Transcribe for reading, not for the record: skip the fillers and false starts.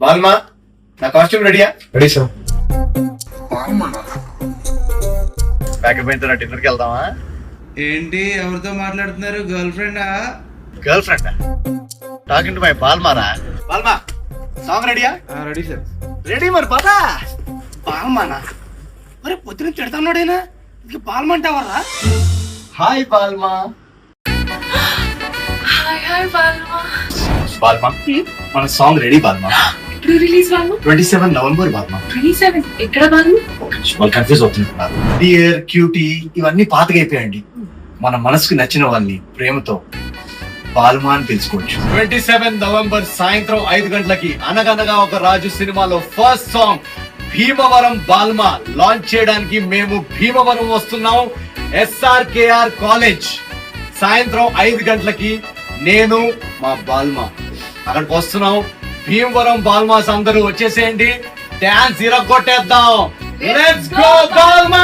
Balma నా costume రెడీయా? Ready sir. Packet పైన డిన్నర్కి వెళ్దామా? ఏంటి ఎవరితో మాట్లాడుతున్నారు? గర్ల్ ఫ్రెండా? Girlfriend talking to my బాల్మారా. బాల్మా సాంగ్ రెడీయా? Ready sir. రెడీ మరి పదా. బాల్మానా మరి పొద్దున తిడతాన్నాడైనా ఇది బాల్మంటావరా? Hi Balma. Hi Balma. Balma మన సాంగ్ రెడీ బాల్మా. ఎప్పుడు రిలీజ్ బాల్మా? 27 November Balma. 27 ఎక్కడ బాల్మా? వాళ్ళు కన్ఫ్యూజ్ అవుతున్నారు. డియర్ క్యూటీ ఇవన్నీ పాతగా అయిపోయాయండి. మన మనసుకు నచ్చిన వాళ్ళని ప్రేమతో బాల్మా అని పిలుచుకోవచ్చు. 27 నవంబర్ సాయంత్రం 5 గంటలకి అనగనగా ఒక రాజు సినిమాలో first song Bhimavaram Balma launch చేయడానికి మేము భీమవరం వస్తున్నాం. SRKR కాలేజ్ సాయంత్రం 5 గంటలకి నేను మా బాల్మా అక్కడికి వస్తున్నాం. భీమవరం బాల్మాస్ అందరూ వచ్చేసేయండి. డాన్స్ ఇరగొట్టేద్దాం. Let's go Balma.